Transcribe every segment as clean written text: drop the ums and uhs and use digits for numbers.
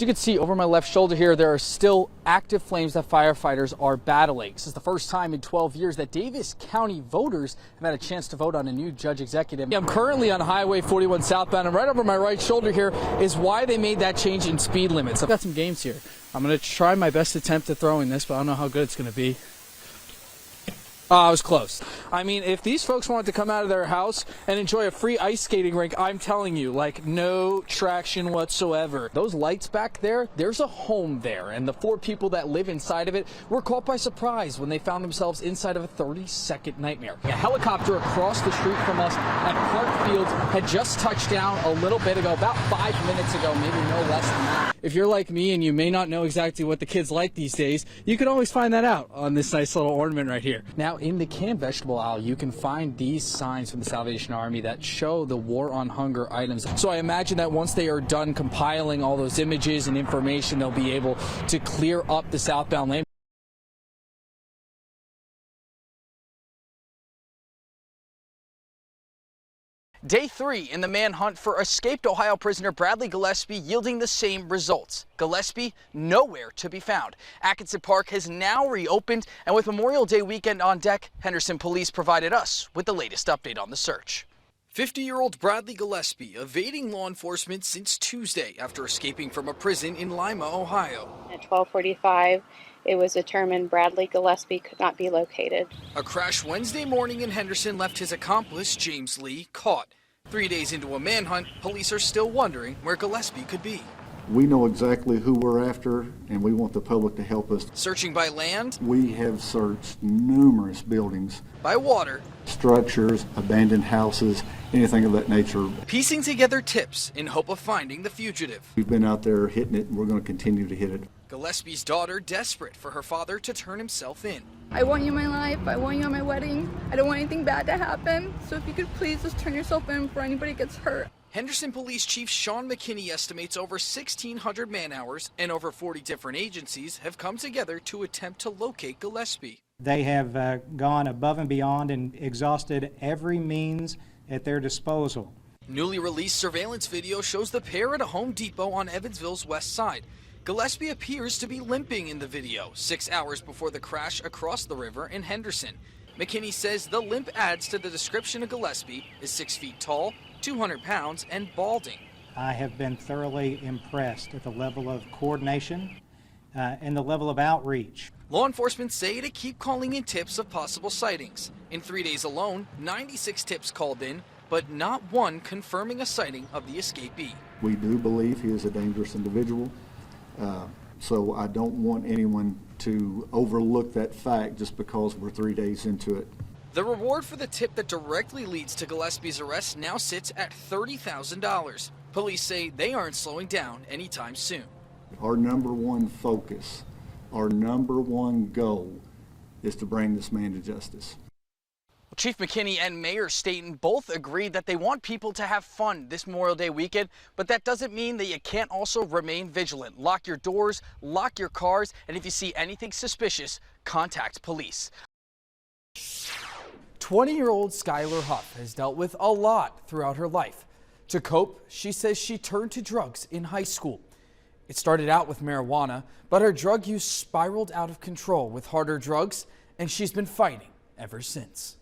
As you can see over my left shoulder here, there are still active flames that firefighters are battling. This is the first time in 12 years that Davis County voters have had a chance to vote on a new judge executive. I'm currently on Highway 41 southbound, and right over my right shoulder here is why they made that change in speed limits. I've got some games here. I'm going to try my best attempt at throwing this, but I don't know how good it's going to be. I was close. I mean, if these folks wanted to come out of their house and enjoy a free ice skating rink, I'm telling you, like, no traction whatsoever. Those lights back there, there's a home there, and the 4 people that live inside of it were caught by surprise when they found themselves inside of a 30-second nightmare. A helicopter across the street from us at Clark Field had just touched down a little bit ago, about 5 minutes ago, maybe no less than that. If you're like me and you may not know exactly what the kids like these days, you can always find that out on this nice little ornament right here. Now, in the canned vegetable aisle, you can find these signs from the Salvation Army that show the War on Hunger items. So I imagine that once they are done compiling all those images and information, they'll be able to clear up the southbound lane. Day 3 in the manhunt for escaped Ohio prisoner Bradley Gillespie yielding the same results. Gillespie nowhere to be found. Atkinson Park has now reopened, and with Memorial Day weekend on deck, Henderson police provided us with the latest update on the search. 50-year-old Bradley Gillespie evading law enforcement since Tuesday after escaping from a prison in Lima, Ohio. At 12:45, it was determined Bradley Gillespie could not be located. A crash Wednesday morning in Henderson left his accomplice, James Lee, caught. 3 days into a manhunt, police are still wondering where Gillespie could be. We know exactly who we're after, and we want the public to help us. Searching by land? We have searched numerous buildings. By water? Structures, abandoned houses, anything of that nature. Piecing together tips in hope of finding the fugitive. We've been out there hitting it, and we're going to continue to hit it. Gillespie's daughter desperate for her father to turn himself in. I want you in my life. I want you at my wedding. I don't want anything bad to happen. So if you could please just turn yourself in before anybody gets hurt. Henderson Police Chief Sean McKinney estimates over 1,600 man-hours and over 40 different agencies have come together to attempt to locate Gillespie. They have gone above and beyond and exhausted every means at their disposal. Newly released surveillance video shows the pair at a Home Depot on Evansville's west side. Gillespie appears to be limping in the video, 6 hours before the crash across the river in Henderson. McKinney says the limp adds to the description of Gillespie is 6 feet tall, 200 pounds, and balding. I have been thoroughly impressed at the level of coordination and the level of outreach. Law enforcement say to keep calling in tips of possible sightings. In 3 days alone, 96 tips called in, but not one confirming a sighting of the escapee. We do believe he is a dangerous individual, so I don't want anyone to overlook that fact just because we're 3 days into it. The reward for the tip that directly leads to Gillespie's arrest now sits at $30,000. Police say they aren't slowing down anytime soon. Our number one focus, our number one goal is to bring this man to justice. Chief McKinney and Mayor Staten both agreed that they want people to have fun this Memorial Day weekend, but that doesn't mean that you can't also remain vigilant. Lock your doors, lock your cars, and if you see anything suspicious, contact police. 20-year-old Skylar Huff has dealt with a lot throughout her life. To cope, she says she turned to drugs in high school. It started out with marijuana, but her drug use spiraled out of control with harder drugs, and she's been fighting ever since.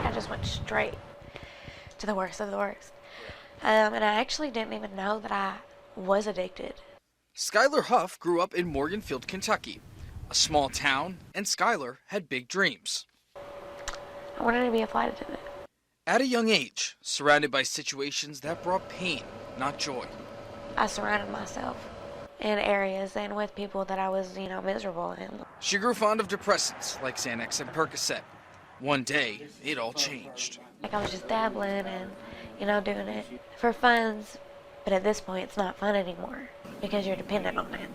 I just went straight to the worst of the worst. And I actually didn't even know that I was addicted. Skylar Huff grew up in Morganfield, Kentucky, a small town, and Skylar had big dreams. I wanted to be a flight attendant. At a young age, surrounded by situations that brought pain, not joy. I surrounded myself in areas and with people that I was, miserable in. She grew fond of depressants like Xanax and Percocet. One day, it all changed. Like I was just dabbling and, doing it for funds. But at this point, it's not fun anymore because you're dependent on it.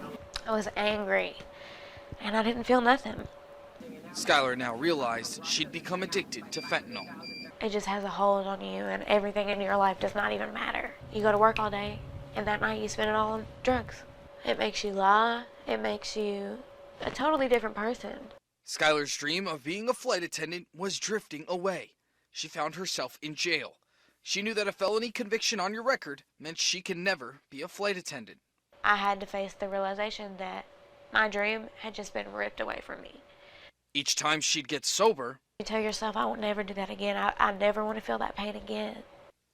I was angry and I didn't feel nothing. Skylar now realized she'd become addicted to fentanyl. It just has a hold on you and everything in your life does not even matter. You go to work all day and that night you spend it all on drugs. It makes you lie. It makes you a totally different person. Skylar's dream of being a flight attendant was drifting away. She found herself in jail. She knew that a felony conviction on your record meant she could never be a flight attendant. I had to face the realization that my dream had just been ripped away from me. Each time she'd get sober, You tell yourself, I won't never do that again. I never want to feel that pain again.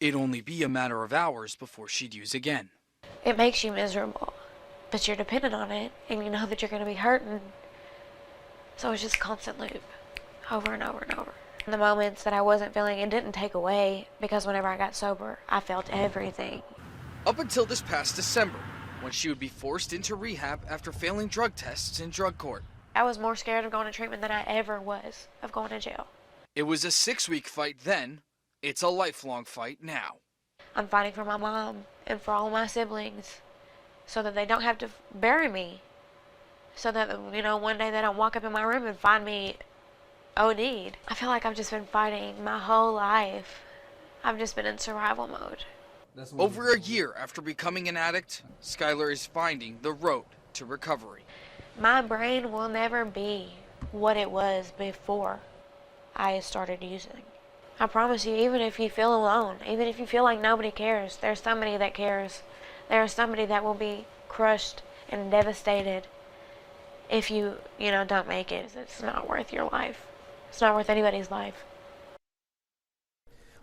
it'd only be a matter of hours before she'd use again. It makes you miserable, but you're dependent on it, and you know that you're going to be hurting. So it's just a constant loop, over and over and over. The moments that I wasn't feeling, it didn't take away, because whenever I got sober, I felt everything. Up until this past December, when she would be forced into rehab after failing drug tests in drug court. I was more scared of going to treatment than I ever was of going to jail. It was a 6-week fight then. It's a lifelong fight now. I'm fighting for my mom and for all my siblings so that they don't have to bury me. So that, one day they don't walk up in my room and find me OD'd. I feel like I've just been fighting my whole life. I've just been in survival mode. Over a year after becoming an addict, Skylar is finding the road to recovery. My brain will never be what it was before I started using. I promise you, even if you feel alone, even if you feel like nobody cares, there's somebody that cares. There's somebody that will be crushed and devastated if you don't make it. It's not worth your life. It's not worth anybody's life.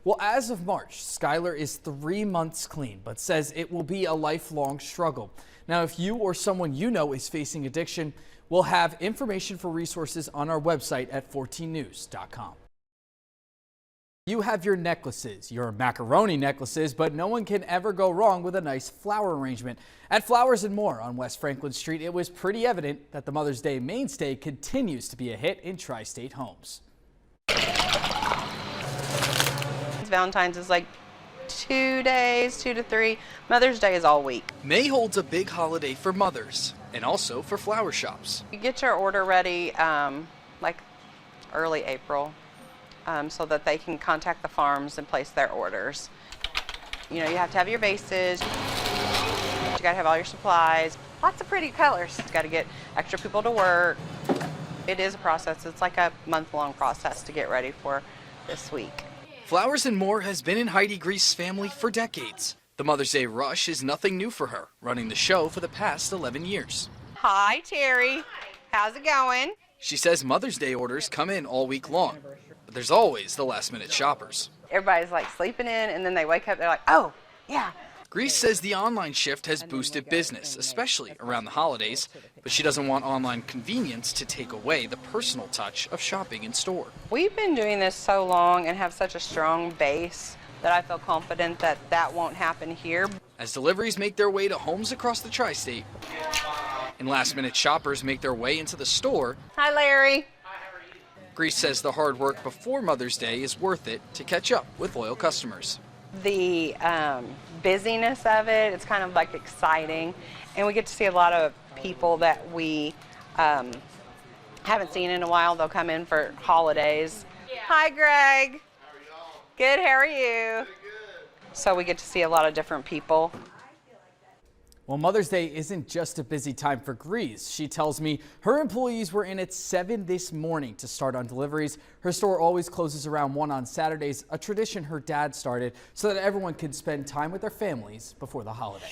Well, as of March, Skylar is 3 months clean, but says it will be a lifelong struggle. Now, if you or someone you know is facing addiction, we'll have information for resources on our website at 14news.com. You have your necklaces, your macaroni necklaces, but no one can ever go wrong with a nice flower arrangement. At Flowers and More on West Franklin Street, it was pretty evident that the Mother's Day mainstay continues to be a hit in tri-state homes. Valentine's is like 2 days, 2 to 3. Mother's Day is all week. May holds a big holiday for mothers and also for flower shops. You get your order ready like early April so that they can contact the farms and place their orders. You have to have your vases. You got to have all your supplies. Lots of pretty colors. You got to get extra people to work. It is a process. It's like a month-long process to get ready for this week. Flowers and More has been in Heidi Grease's family for decades. The Mother's Day rush is nothing new for her, running the show for the past 11 years. Hi, Terry. How's it going? She says Mother's Day orders come in all week long, but there's always the last-minute shoppers. Everybody's like sleeping in, and then they wake up, they're like, oh, yeah. Grease says the online shift has boosted business, especially around the holidays, but she doesn't want online convenience to take away the personal touch of shopping in store. We've been doing this so long and have such a strong base that I feel confident that that won't happen here. As deliveries make their way to homes across the tri-state and last-minute shoppers make their way into the store, Hi, Larry. Grease says the hard work before Mother's Day is worth it to catch up with loyal customers. The busyness of it, it's kind of like exciting, and we get to see a lot of people that we haven't seen in a while. They'll come in for holidays. Hi, Greg. Good, how are you? So we get to see a lot of different people. Well, Mother's Day isn't just a busy time for Grease. She tells me her employees were in at 7 this morning to start on deliveries. Her store always closes around 1 on Saturdays, a tradition her dad started so that everyone could spend time with their families before the holiday.